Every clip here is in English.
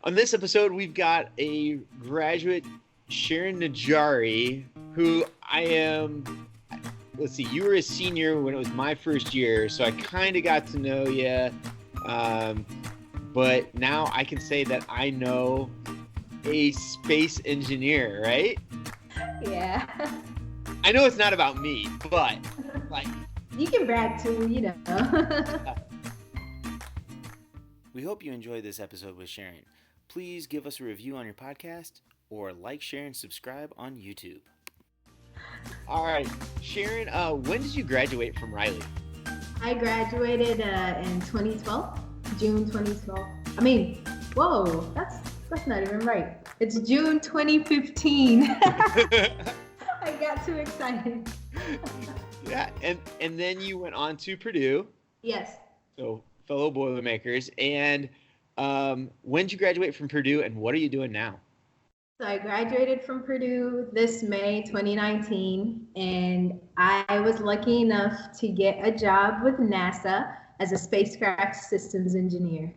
On this episode, we've got a graduate, Sharon Njeri, who let's see, you were a senior when it was my first year, so I kind of got to know you. But now I can say that I know a space engineer, right? Yeah. I know it's not about me, but like... You can brag too, you know. We hope you enjoyed this episode with Sharon. Please give us a review on your podcast or like, share, and subscribe on YouTube. All right, Sharon, when did you graduate from Riley? I graduated in 2012, June 2012. That's not even right. It's June 2015. I got too excited. Yeah, and then you went on to Purdue. Yes. So fellow Boilermakers. And when did you graduate from Purdue, and what are you doing now? So I graduated from Purdue this May 2019, and I was lucky enough to get a job with NASA as a spacecraft systems engineer.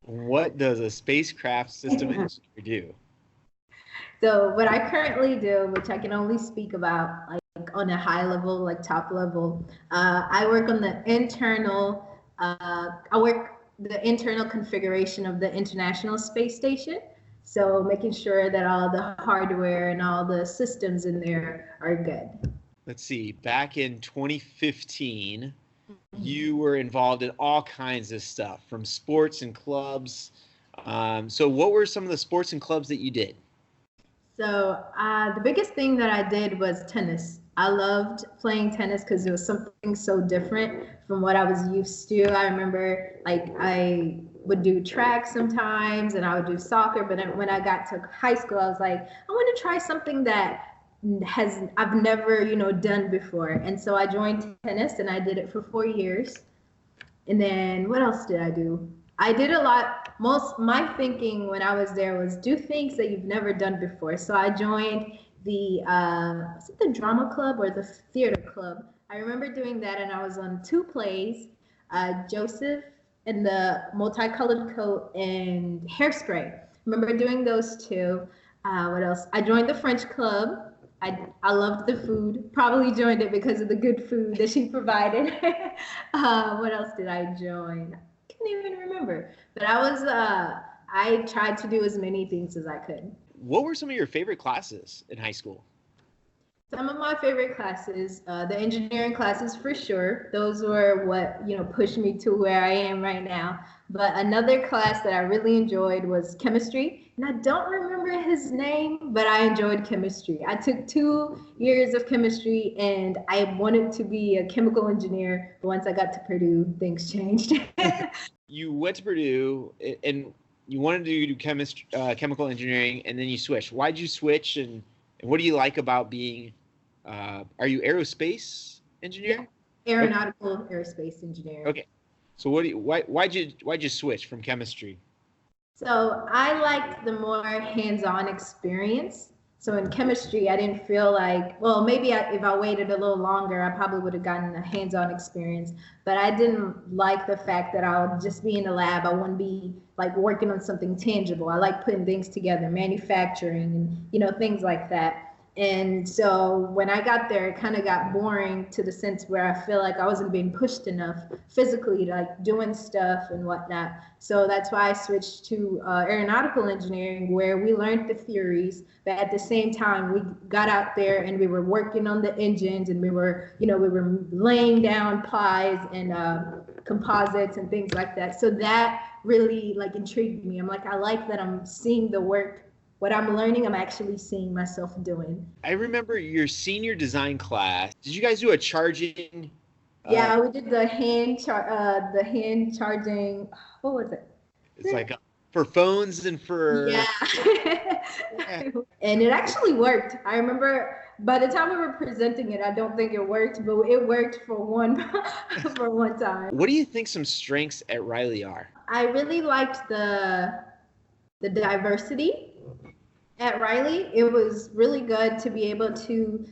What does a spacecraft system engineer do? So what I currently do, which I can only speak about like on a high level, like top level, I work on the internal configuration of the International Space Station. So making sure that all the hardware and all the systems in there are good. Let's see, back in 2015, you were involved in all kinds of stuff, from sports and clubs. So what were some of the sports and clubs that you did? So the biggest thing that I did was tennis. I loved playing tennis because it was something so different from what I was used to. I remember I would do track sometimes and I would do soccer, but then when I got to high school, I was like, I want to try something that I've never, done before. And so I joined tennis and I did it for 4 years. And then what else did I do? I did a lot. My thinking when I was there was do things that you've never done before. So I joined the was it the drama club or the theater club? I remember doing that, and I was on 2 plays, Joseph and the Multicolored Coat and Hairspray. I remember doing those 2. What else? I joined the French club. I loved the food. Probably joined it because of the good food that she provided. What else did I join? I can't even remember. But I tried to do as many things as I could. What were some of your favorite classes in high school? Some of my favorite classes, the engineering classes for sure. Those were what, pushed me to where I am right now. But another class that I really enjoyed was chemistry. And I don't remember his name, but I enjoyed chemistry. I took 2 years of chemistry and I wanted to be a chemical engineer. But once I got to Purdue, things changed. You went to Purdue and you wanted to do chemical engineering, and then you switched. Why'd you switch, and what do you like about being, are you aerospace engineer? Yeah. Aeronautical aerospace engineer. Okay. So why'd you switch from chemistry? So I liked the more hands-on experience. So in chemistry, I didn't feel like, well, maybe if I waited a little longer, I probably would have gotten a hands-on experience. But I didn't like the fact that I would just be in the lab. I wouldn't be like working on something tangible. I like putting things together, manufacturing, and things like that. And so when I got there, it kind of got boring to the sense where I feel like I wasn't being pushed enough physically, like doing stuff and whatnot. So that's why I switched to aeronautical engineering, where we learned the theories, but at the same time, we got out there and we were working on the engines, and we were laying down plies and composites and things like that. So that really intrigued me. I'm like, I like that I'm seeing the work. What I'm learning, I'm actually seeing myself doing. I remember your senior design class. Did you guys do a charging? Yeah, we did the hand charging. What was it? It's like for phones and for. Yeah. And it actually worked. I remember by the time we were presenting it, I don't think it worked, but it worked for one time. What do you think some strengths at Riley are? I really liked the diversity at Riley. It was really good to be able to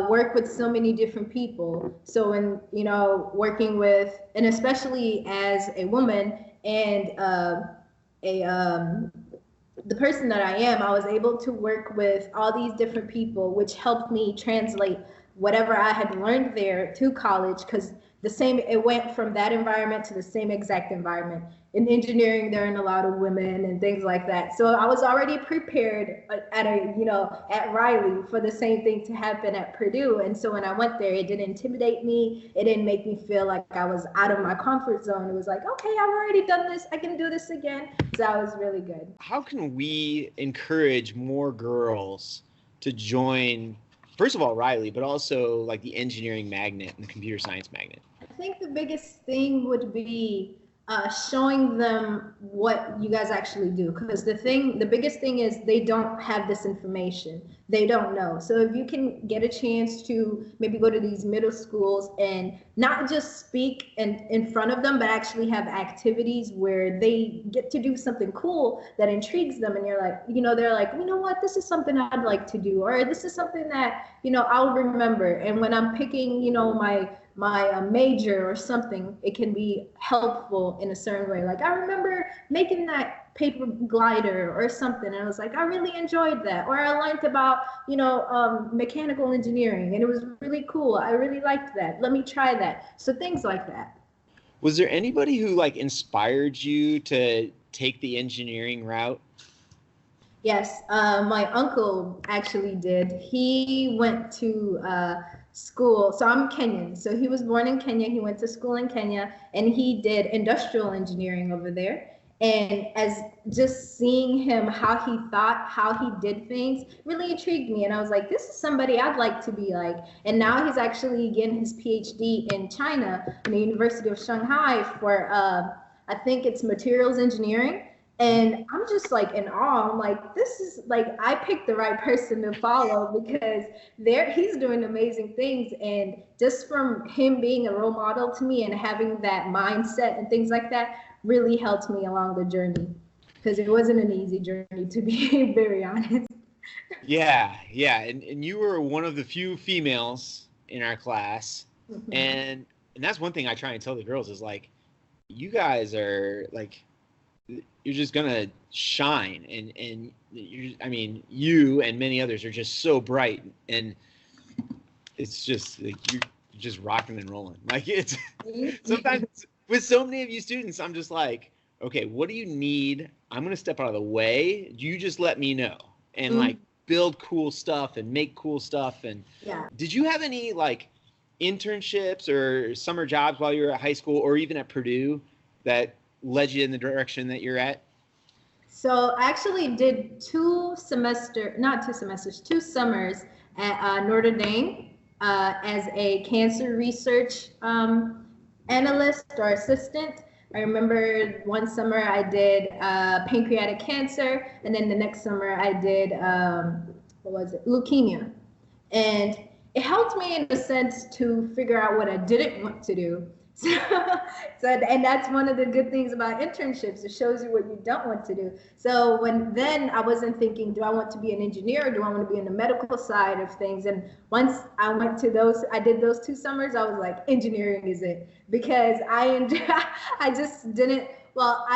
work with so many different people. So when, working with, and especially as a woman and the person that I am, I was able to work with all these different people, which helped me translate whatever I had learned there to college, because it went from that environment to the same exact environment. In engineering, there aren't a lot of women and things like that. So I was already prepared at Riley for the same thing to happen at Purdue. And so when I went there, it didn't intimidate me. It didn't make me feel like I was out of my comfort zone. It was like, okay, I've already done this. I can do this again. So that was really good. How can we encourage more girls to join, first of all, Riley, but also like the engineering magnet and the computer science magnet? I think the biggest thing would be showing them what you guys actually do, because the biggest thing is they don't have this information. They don't know. So if you can get a chance to maybe go to these middle schools and not just speak in front of them, but actually have activities where they get to do something cool that intrigues them, and you're like, they're like, you know what, this is something I'd like to do, or this is something that I'll remember. And when I'm picking my major or something, it can be helpful in a certain way. Like, I remember making that paper glider or something, and I was like, I really enjoyed that. Or I learned about mechanical engineering, and it was really cool. I really liked that. Let me try that. So things like that. Was there anybody who like inspired you to take the engineering route? Yes, my uncle actually did. He went to school. So I'm Kenyan. So he was born in Kenya. He went to school in Kenya, and he did industrial engineering over there. And as just seeing him, how he thought, how he did things really intrigued me. And I was like, this is somebody I'd like to be like. And now he's actually getting his PhD in China, in the University of Shanghai, for I think it's materials engineering. And I'm just like in awe. I'm like, this is like, I picked the right person to follow, because he's doing amazing things. And just from him being a role model to me and having that mindset and things like that really helped me along the journey, because it wasn't an easy journey, to be very honest. Yeah. And you were one of the few females in our class. Mm-hmm. And that's one thing I try and tell the girls is like, you guys are like, you're just gonna shine, and you and many others are just so bright, and it's just like you're just rocking and rolling. Like, it's sometimes with so many of you students, I'm just like, okay, what do you need? I'm gonna step out of the way. You just let me know, and like build cool stuff and make cool stuff. And did you have any like internships or summer jobs while you were at high school or even at Purdue that led you in the direction that you're at? So I actually did 2 summers at Notre Dame as a cancer research analyst or assistant. I remember one summer I did pancreatic cancer, and then the next summer I did leukemia. And it helped me in a sense to figure out what I didn't want to do. And that's one of the good things about internships. It shows you what you don't want to do. So then I wasn't thinking, do I want to be an engineer, or do I want to be in the medical side of things? And once I went to I did those 2 summers, I was like, engineering is it, because I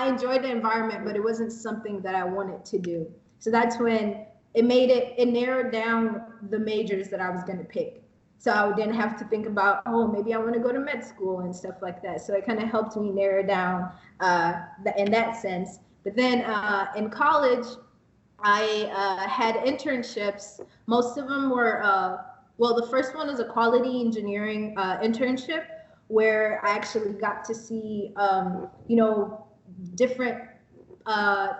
enjoyed the environment, but it wasn't something that I wanted to do. So that's when it narrowed down the majors that I was going to pick. So I didn't have to think about, maybe I want to go to med school and stuff like that. So it kind of helped me narrow down in that sense. But then in college, I had internships. Most of them were, the first one was a quality engineering internship, where I actually got to see, different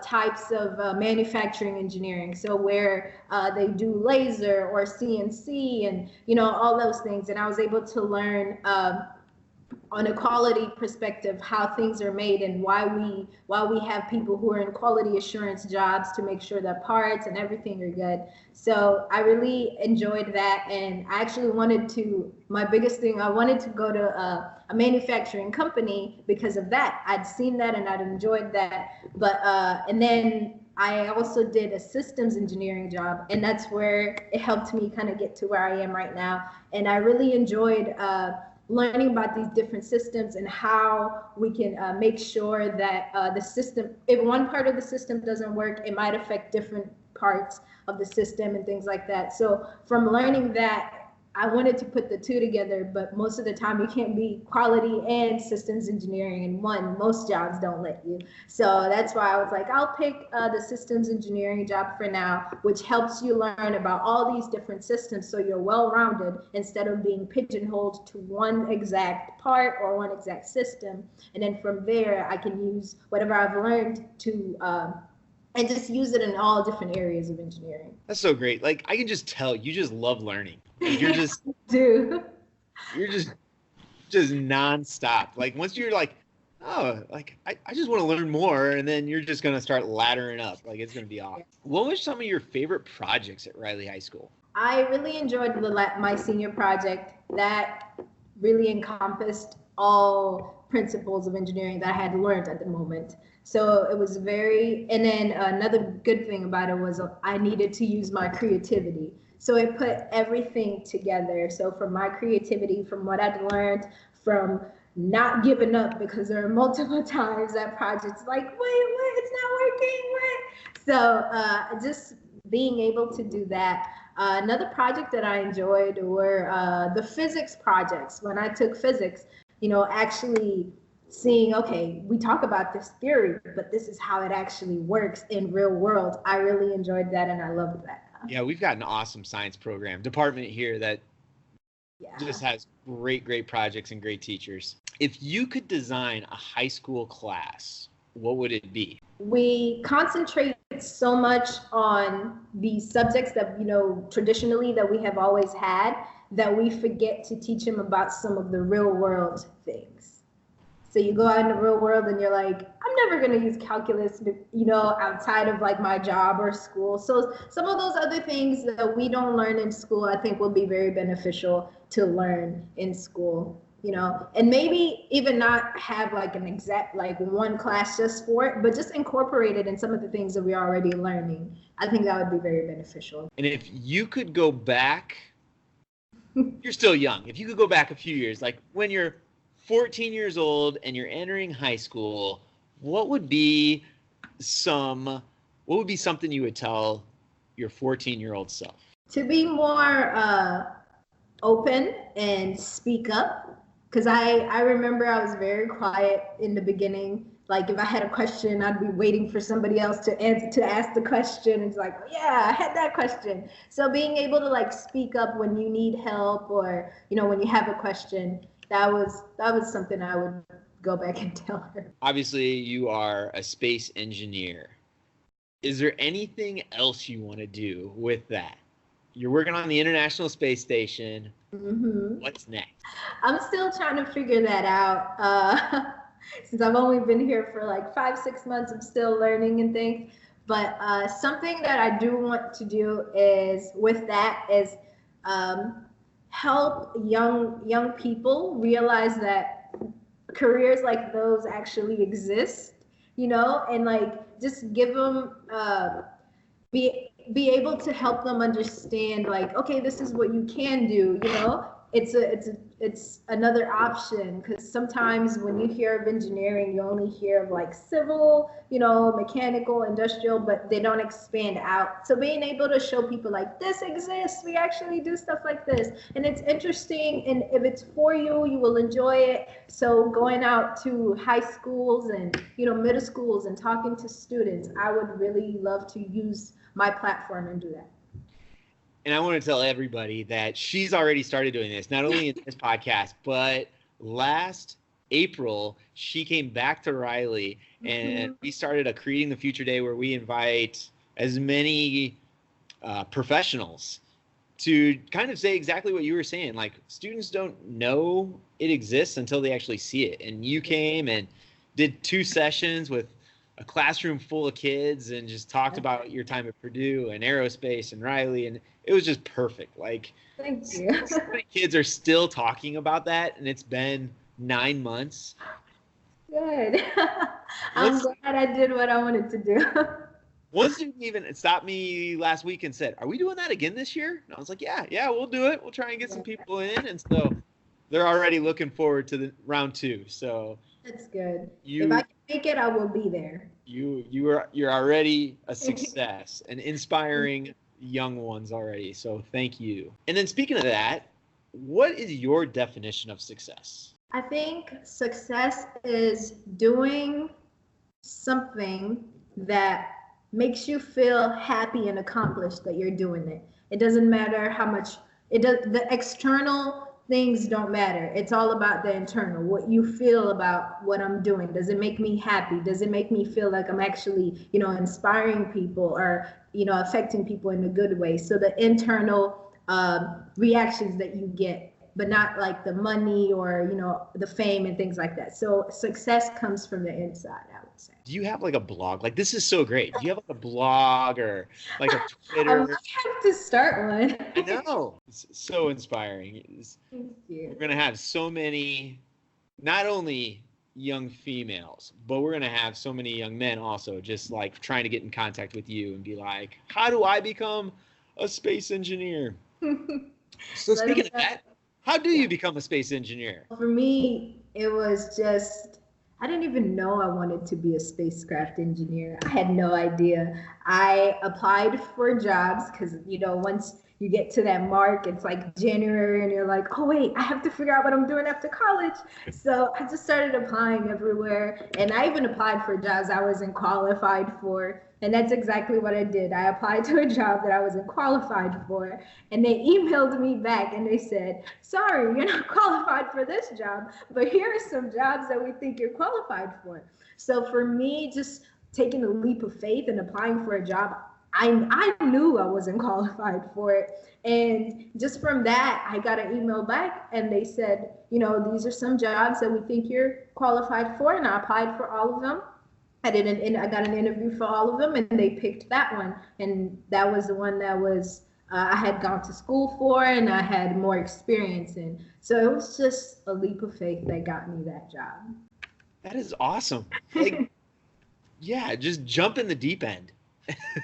types of manufacturing engineering. So where they do laser or CNC and, all those things. And I was able to learn on a quality perspective how things are made, and why we have people who are in quality assurance jobs to make sure that parts and everything are good. So I really enjoyed that, and I actually I wanted to go to a manufacturing company because of that. I'd seen that and I'd enjoyed that. But and then I also did a systems engineering job, and that's where it helped me kind of get to where I am right now. And I really enjoyed learning about these different systems and how we can make sure that the system, if one part of the system doesn't work, it might affect different parts of the system and things like that. So from learning that, I wanted to put the two together, but most of the time you can't be quality and systems engineering in one. Most jobs don't let you. So that's why I was like, I'll pick the systems engineering job for now, which helps you learn about all these different systems so you're well-rounded instead of being pigeonholed to one exact part or one exact system. And then from there, I can use whatever I've learned to and just use it in all different areas of engineering. That's so great. Like, I can just tell you just love learning. Like, you're just Dude. You're just nonstop. Like, once you're like, oh, like I just want to learn more, and then you're just gonna start laddering up. Like, it's gonna be awesome. What was some of your favorite projects at Riley High School? I really enjoyed my senior project. That really encompassed all principles of engineering that I had learned at the moment. So it was very, and then another good thing about it was I needed to use my creativity. So it put everything together. So from my creativity, from what I'd learned, from not giving up, because there are multiple times that project's like, wait, what? It's not working, what? So just being able to do that. Another project that I enjoyed were the physics projects. When I took physics, actually seeing, okay, we talk about this theory, but this is how it actually works in real world. I really enjoyed that and I loved that. Yeah, we've got an awesome science program department here that just has great projects and great teachers. If you could design a high school class, what would it be? We concentrate so much on the subjects that, traditionally that we have always had, that we forget to teach them about some of the real world things. So you go out in the real world and you're like, I'm never going to use calculus, outside of like my job or school. So some of those other things that we don't learn in school, I think will be very beneficial to learn in school, and maybe even not have like an exact, like one class just for it, but just incorporate it in some of the things that we're already learning. I think that would be very beneficial. And if you could go back, you're still young. If you could go back a few years, like when you're 14 years old and you're entering high school, what would be something you would tell your 14-year-old self? To be more open and speak up, because I remember I was very quiet in the beginning. Like if I had a question, I'd be waiting for somebody else to ask the question. It's like, yeah, I had that question. So being able to like speak up when you need help or, when you have a question, that was something I would go back and tell her. Obviously, you are a space engineer. Is there anything else you want to do with that? You're working on the International Space Station. Mm-hmm. What's next? I'm still trying to figure that out. Since I've only been here for like 5-6 months, I'm still learning and things. But something that I do want to do is help young people realize that careers like those actually exist, and like just give them be able to help them understand like, okay, this is what you can do, it's another option, because sometimes when you hear of engineering, you only hear of like civil, mechanical, industrial, but they don't expand out. So being able to show people like this exists, we actually do stuff like this, and it's interesting, and if it's for you, you will enjoy it. So going out to high schools and middle schools and talking to students, I would really love to use my platform and do that. And I want to tell everybody that she's already started doing this, not only in this podcast, but last April, she came back to Riley and we started a Creating the Future Day where we invite as many professionals to kind of say exactly what you were saying. Like, students don't know it exists until they actually see it. And you came and did 2 sessions with a classroom full of kids and just talked about your time at Purdue and aerospace and Riley, and it was just perfect. Like, thank you. So many kids are still talking about that, and it's been 9 months. Good. I'm glad I did what I wanted to do. One student even stopped me last week and said, "Are we doing that again this year?" And I was like, "Yeah, we'll do it. We'll try and get some people in." And so they're already looking forward to the round 2. So That's good. you If I can make it, I will be there. you're already a success and inspiring young ones already. So thank you. And then speaking of that, what is your definition of success? I think success is doing something that makes you feel happy and accomplished that you're doing it. It doesn't matter how much the external things don't matter. It's all about the internal, what you feel about what I'm doing. Does it make me happy? Does it make me feel like I'm actually, inspiring people or, affecting people in a good way? So the internal reactions that you get, but not like the money or, the fame and things like that. So success comes from the inside, I would say. Do you have like a blog? Like, this is so great. Do you have like a blog or like a I Twitter? might have to start one. I know. It's so inspiring. Thank you. We're going to have so many, not only young females, but we're going to have so many young men also just like trying to get in contact with you and be like, how do I become a space engineer? So speaking of that, how do you become a space engineer? For me, it was just, I didn't even know I wanted to be a spacecraft engineer. I had no idea. I applied for jobs because, once you get to that mark, it's like January and you're like, oh wait, I have to figure out what I'm doing after college. So I just started applying everywhere. And I even applied for jobs I wasn't qualified for. And that's exactly what I did. I applied to a job that I wasn't qualified for. And they emailed me back and they said, sorry, you're not qualified for this job, but here are some jobs that we think you're qualified for. So for me, just taking a leap of faith and applying for a job, I knew I wasn't qualified for it. And just from that, I got an email back and they said, these are some jobs that we think you're qualified for. And I applied for all of them. I got an interview for all of them and they picked that one. And that was the one that was, I had gone to school for and I had more experience in. So it was just a leap of faith that got me that job. That is awesome. Like, yeah, just jump in the deep end.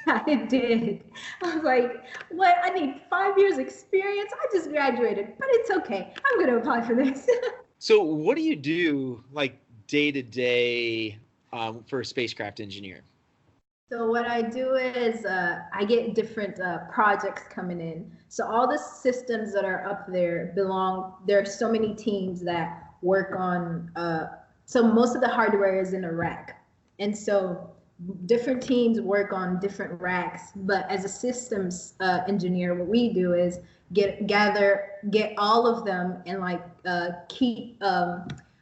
I did. I was like, what? I need 5 years experience. I just graduated, but it's okay. I'm going to apply for this. So what do you do like day to day for a spacecraft engineer? So what I do is I get different projects coming in. So all the systems that are up there there are so many teams that work on, so most of the hardware is in a rack. And so different teams work on different racks, but as a systems engineer, what we do is get all of them and like keep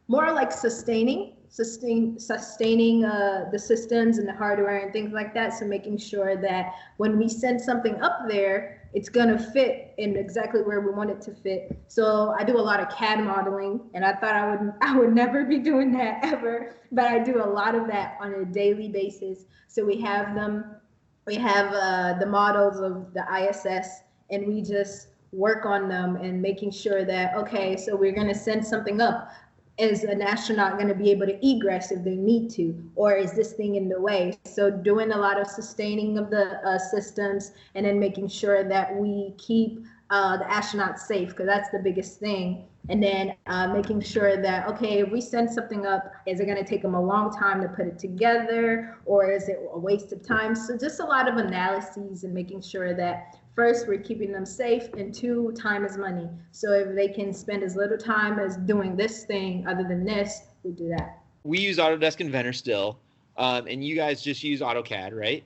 more like sustaining the systems and the hardware and things like that. So making sure that when we send something up there, it's gonna fit in exactly where we want it to fit. So I do a lot of CAD modeling, and I thought I would never be doing that ever, but I do a lot of that on a daily basis. So we have the models of the ISS, and we just work on them and making sure that, okay, so we're gonna send something up. Is an astronaut going to be able to egress if they need to, or is this thing in the way? So doing a lot of sustaining of the systems, and then making sure that we keep the astronauts safe, because that's the biggest thing. And then making sure that, okay, if we send something up, is it going to take them a long time to put it together, or is it a waste of time? So just a lot of analyses and making sure that first, we're keeping them safe, and 2, time is money. So if they can spend as little time as doing this thing other than this, we do that. We use Autodesk Inventor still, and you guys just use AutoCAD, right?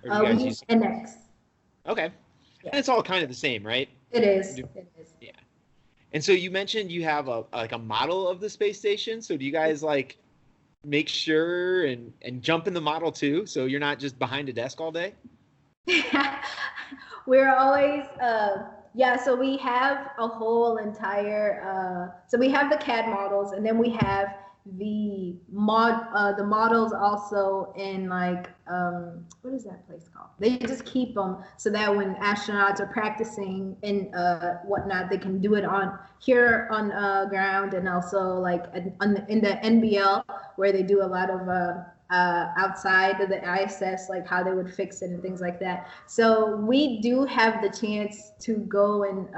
Or do you guys use NX. Okay. Yeah. And it's all kind of the same, right? It is. It is. Yeah. And so you mentioned you have a model of the space station. So do you guys like make sure and jump in the model too, so you're not just behind a desk all day? We're always, so we have a whole entire, so we have the CAD models, and then we have the models also in like, what is that place called? They just keep them so that when astronauts are practicing and whatnot, they can do it on ground, and also like in the NBL, where they do a lot of outside of the ISS, like how they would fix it and things like that. So we do have the chance to go and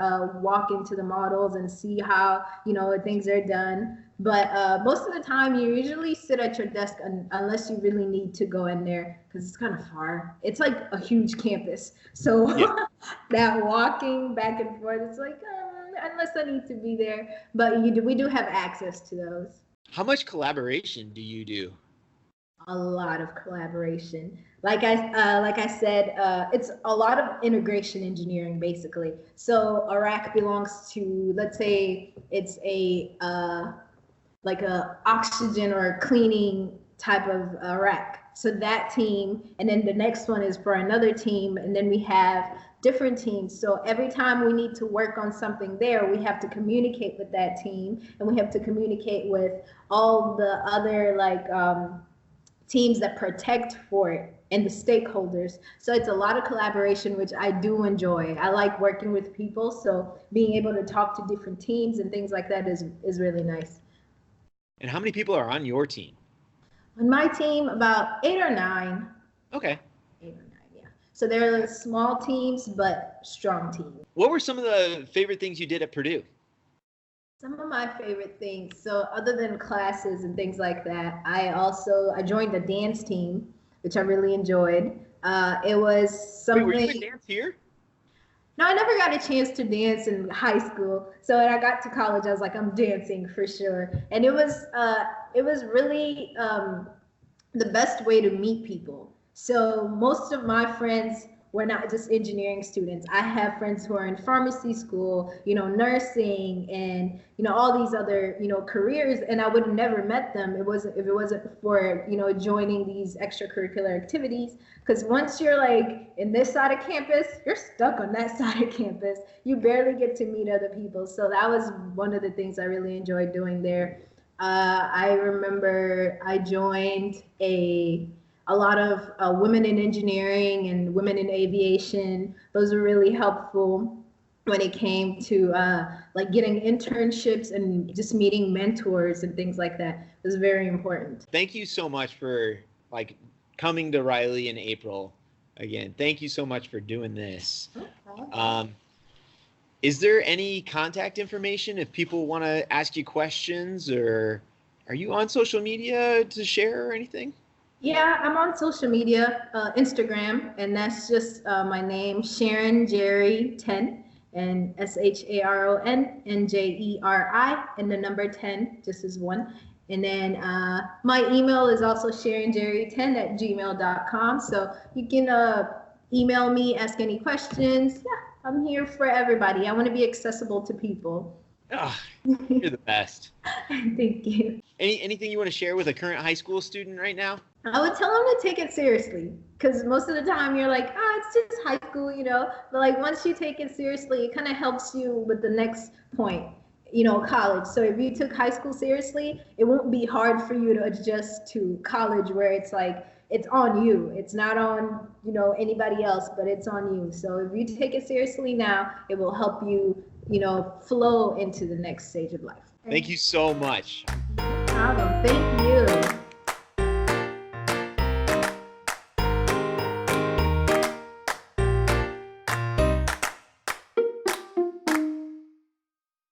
walk into the models and see how, things are done. But most of the time, you usually sit at your desk unless you really need to go in there because it's kind of far. It's like a huge campus. So that walking back and forth, it's like, unless I need to be there. But we do have access to those. How much collaboration do you do? A lot of collaboration. Like I said, it's a lot of integration engineering, basically. So a rack belongs to, let's say it's like a oxygen or a cleaning type of rack. So that team, and then the next one is for another team, and then we have different teams. So every time we need to work on something there, we have to communicate with that team, and we have to communicate with all the other teams that protect for it and the stakeholders. So it's a lot of collaboration, which I do enjoy. I like working with people, so being able to talk to different teams and things like that is really nice. And how many people are on your team? On my team, about 8 or 9. Okay. 8 or 9, yeah. So they're small teams, but strong teams. What were some of the favorite things you did at Purdue? Some of my favorite things, so other than classes and things like that, I joined a dance team, which I really enjoyed. It was something. Wait, were you in dance here? No, I never got a chance to dance in high school. So when I got to college, I was like, I'm dancing for sure. And it was really the best way to meet people. So most of my friends were not just engineering students. I have friends who are in pharmacy school, nursing, and all these other careers, and I would have never met them if it wasn't for joining these extracurricular activities. Because once you're like in this side of campus, you're stuck on that side of campus. You barely get to meet other people. So that was one of the things I really enjoyed doing there. I remember I joined a lot of women in engineering and women in aviation. Those were really helpful when it came to getting internships and just meeting mentors and things like that. It was very important. Thank you so much for coming to Riley in April again. Thank you so much for doing this. Okay. Is there any contact information if people want to ask you questions, or are you on social media to share or anything? Yeah, I'm on social media, Instagram, and that's just my name, Sharon Njeri 10, and SharonNjeri, and the number 10, just as 1. And then my email is also SharonJerry10@gmail.com. So you can email me, ask any questions. Yeah, I'm here for everybody. I want to be accessible to people. Oh, you're the best. Thank you. Anything you want to share with a current high school student right now? I would tell them to take it seriously, because most of the time you're like, it's just high school, but once you take it seriously, it kind of helps you with the next point, college. So if you took high school seriously, it won't be hard for you to adjust to college, where it's like, it's on you. It's not on, anybody else, but it's on you. So if you take it seriously now, it will help you, flow into the next stage of life. Thank you so much. No problem. Thank you.